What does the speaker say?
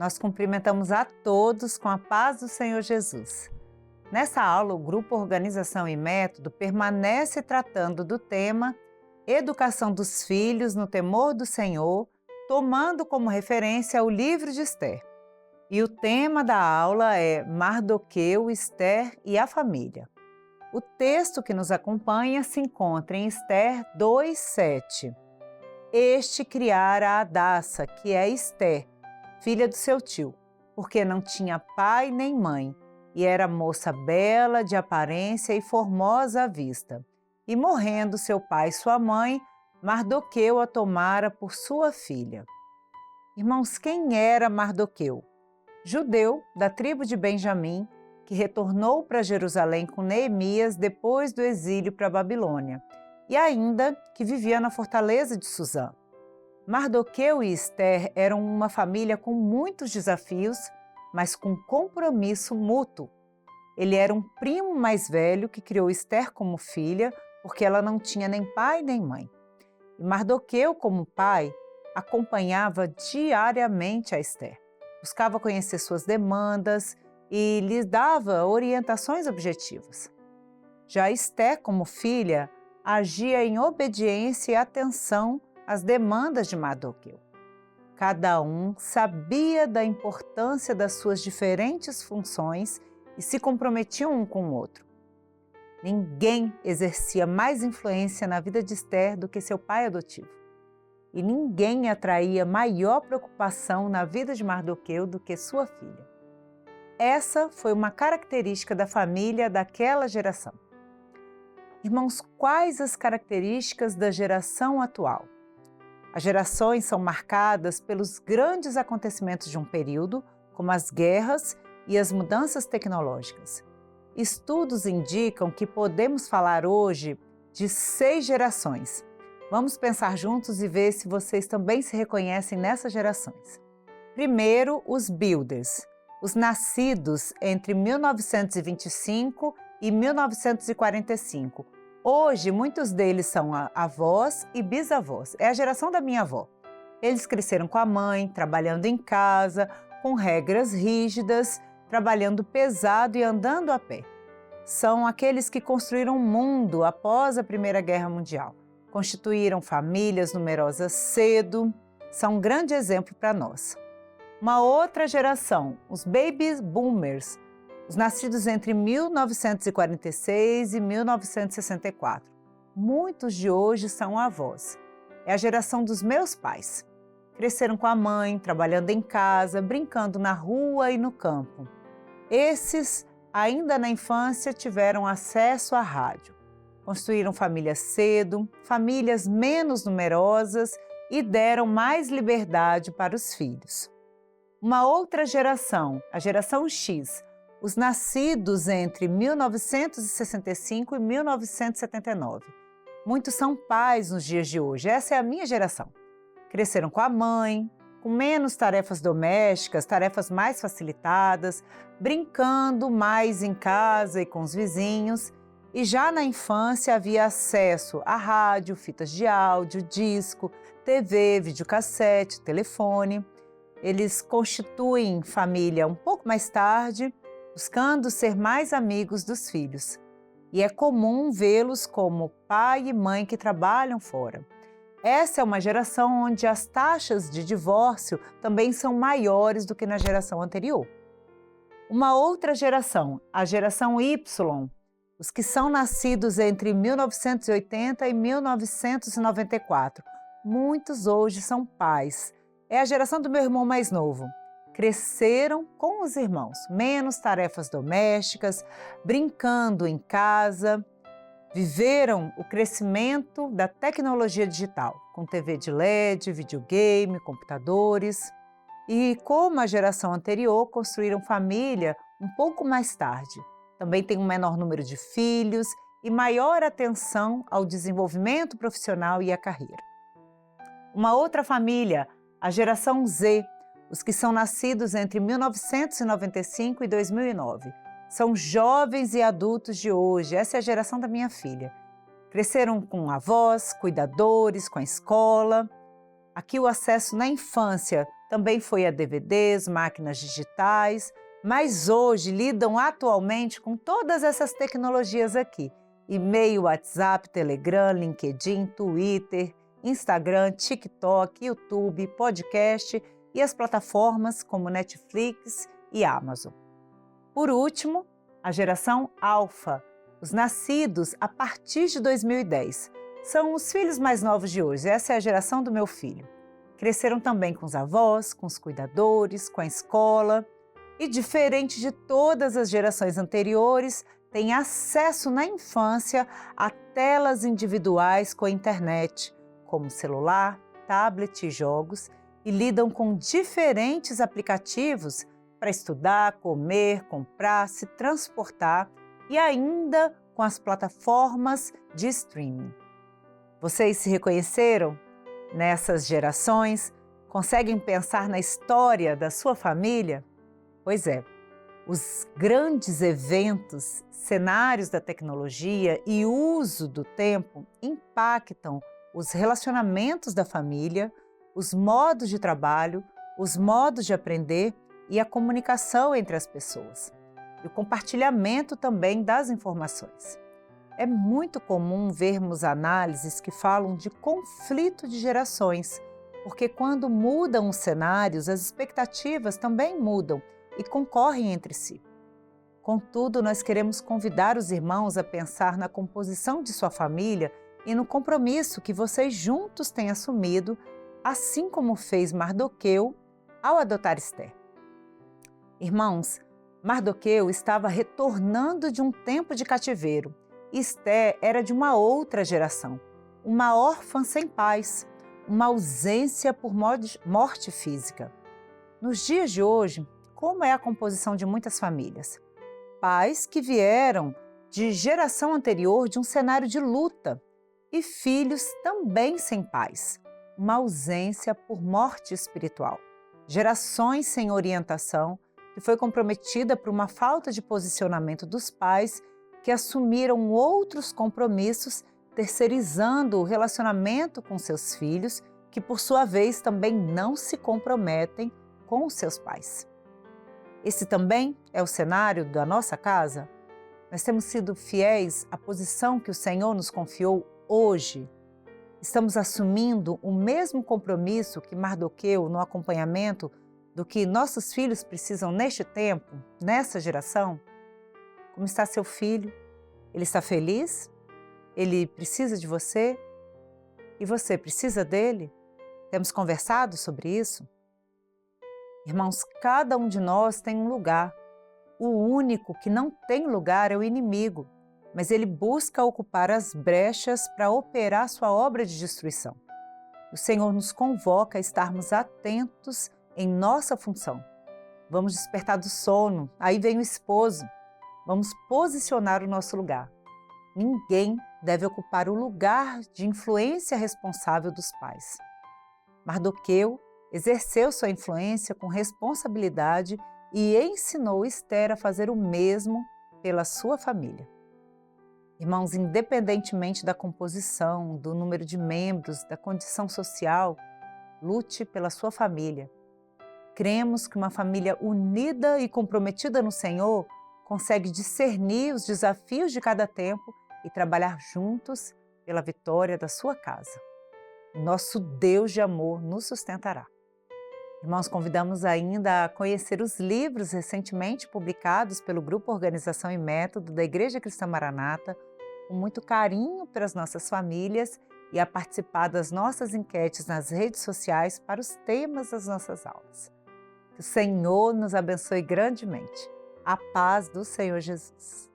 Nós cumprimentamos a todos com a paz do Senhor Jesus. Nessa aula, o Grupo Organização e Método permanece tratando do tema Educação dos Filhos no Temor do Senhor, tomando como referência o livro de Esther. E o tema da aula é Mardoqueu, Esther e a família. O texto que nos acompanha se encontra em Esther 2:7. Este criara a Hadassa, que é Esther, filha do seu tio, porque não tinha pai nem mãe, e era moça bela de aparência e formosa à vista. E morrendo seu pai e sua mãe, Mardoqueu a tomara por sua filha. Irmãos, quem era Mardoqueu? Judeu da tribo de Benjamim, que retornou para Jerusalém com Neemias depois do exílio para a Babilônia, e ainda que vivia na fortaleza de Suzã. Mardoqueu e Esther eram uma família com muitos desafios, mas com compromisso mútuo. Ele era um primo mais velho que criou Esther como filha, porque ela não tinha nem pai nem mãe. E Mardoqueu, como pai, acompanhava diariamente a Esther. Buscava conhecer suas demandas e lhes dava orientações objetivas. Já Esther, como filha, agia em obediência e atenção às demandas de Mardoqueu. Cada um sabia da importância das suas diferentes funções e se comprometiam um com o outro. Ninguém exercia mais influência na vida de Esther do que seu pai adotivo. E ninguém atraía maior preocupação na vida de Mardoqueu do que sua filha. Essa foi uma característica da família daquela geração. Irmãos, quais as características da geração atual? As gerações são marcadas pelos grandes acontecimentos de um período, como as guerras e as mudanças tecnológicas. Estudos indicam que podemos falar hoje de 6 gerações. Vamos pensar juntos e ver se vocês também se reconhecem nessas gerações. Primeiro, os builders, os nascidos entre 1925 e 1945. Hoje, muitos deles são avós e bisavós. É a geração da minha avó. Eles cresceram com a mãe, trabalhando em casa, com regras rígidas, trabalhando pesado e andando a pé. São aqueles que construíram o mundo após a Primeira Guerra Mundial. Constituíram famílias numerosas cedo, são um grande exemplo para nós. Uma outra geração, os baby boomers, os nascidos entre 1946 e 1964. Muitos de hoje são avós. É a geração dos meus pais. Cresceram com a mãe, trabalhando em casa, brincando na rua e no campo. Esses, ainda na infância, tiveram acesso à rádio. Construíram famílias cedo, famílias menos numerosas e deram mais liberdade para os filhos. Uma outra geração, a geração X, os nascidos entre 1965 e 1979. Muitos são pais nos dias de hoje, essa é a minha geração. Cresceram com a mãe, com menos tarefas domésticas, tarefas mais facilitadas, brincando mais em casa e com os vizinhos. E já na infância havia acesso a rádio, fitas de áudio, disco, TV, videocassete, telefone. Eles constituem família um pouco mais tarde, buscando ser mais amigos dos filhos. E é comum vê-los como pai e mãe que trabalham fora. Essa é uma geração onde as taxas de divórcio também são maiores do que na geração anterior. Uma outra geração, a geração Y, os que são nascidos entre 1980 e 1994. Muitos hoje são pais. É a geração do meu irmão mais novo. Cresceram com os irmãos, menos tarefas domésticas, brincando em casa, viveram o crescimento da tecnologia digital, com TV de LED, videogame, computadores. E como a geração anterior, construíram família um pouco mais tarde. Também tem um menor número de filhos e maior atenção ao desenvolvimento profissional e à carreira. Uma outra família, a geração Z, os que são nascidos entre 1995 e 2009. São jovens e adultos de hoje, essa é a geração da minha filha. Cresceram com avós, cuidadores, com a escola. Aqui o acesso na infância também foi a DVDs, máquinas digitais, mas hoje lidam atualmente com todas essas tecnologias aqui: e-mail, WhatsApp, Telegram, LinkedIn, Twitter, Instagram, TikTok, YouTube, podcast e as plataformas como Netflix e Amazon. Por último, a geração Alpha, os nascidos a partir de 2010. São os filhos mais novos de hoje, essa é a geração do meu filho. Cresceram também com os avós, com os cuidadores, com a escola e, diferente de todas as gerações anteriores, têm acesso na infância a telas individuais com a internet, como celular, tablet e jogos, e lidam com diferentes aplicativos para estudar, comer, comprar, se transportar e ainda com as plataformas de streaming. Vocês se reconheceram nessas gerações? Conseguem pensar na história da sua família? Pois é, os grandes eventos, cenários da tecnologia e uso do tempo impactam os relacionamentos da família, os modos de trabalho, os modos de aprender e a comunicação entre as pessoas. E o compartilhamento também das informações. É muito comum vermos análises que falam de conflito de gerações, porque quando mudam os cenários, as expectativas também mudam e concorrem entre si. Contudo, nós queremos convidar os irmãos a pensar na composição de sua família e no compromisso que vocês juntos têm assumido, assim como fez Mardoqueu ao adotar Esther. Irmãos, Mardoqueu estava retornando de um tempo de cativeiro. Esther era de uma outra geração, uma órfã sem pais, uma ausência por morte física. Nos dias de hoje, como é a composição de muitas famílias? Pais que vieram de geração anterior de um cenário de luta e filhos também sem pais, uma ausência por morte espiritual. Gerações sem orientação, que foi comprometida por uma falta de posicionamento dos pais que assumiram outros compromissos, terceirizando o relacionamento com seus filhos, que por sua vez também não se comprometem com os seus pais. Esse também é o cenário da nossa casa? Nós temos sido fiéis à posição que o Senhor nos confiou hoje? Estamos assumindo o mesmo compromisso que Mardoqueu no acompanhamento do que nossos filhos precisam neste tempo, nessa geração? Como está seu filho? Ele está feliz? Ele precisa de você? E você precisa dele? Temos conversado sobre isso? Irmãos, cada um de nós tem um lugar. O único que não tem lugar é o inimigo, mas ele busca ocupar as brechas para operar sua obra de destruição. O Senhor nos convoca a estarmos atentos em nossa função. Vamos despertar do sono, aí vem o esposo. Vamos posicionar o nosso lugar. Ninguém deve ocupar o lugar de influência responsável dos pais. Mardoqueu exerceu sua influência com responsabilidade e ensinou Esther a fazer o mesmo pela sua família. Irmãos, independentemente da composição, do número de membros, da condição social, lute pela sua família. Cremos que uma família unida e comprometida no Senhor consegue discernir os desafios de cada tempo e trabalhar juntos pela vitória da sua casa. Nosso Deus de amor nos sustentará. Irmãos, convidamos ainda a conhecer os livros recentemente publicados pelo Grupo Organização e Método da Igreja Cristã Maranata, com muito carinho para as nossas famílias e a participar das nossas enquetes nas redes sociais para os temas das nossas aulas. Que o Senhor nos abençoe grandemente. A paz do Senhor Jesus.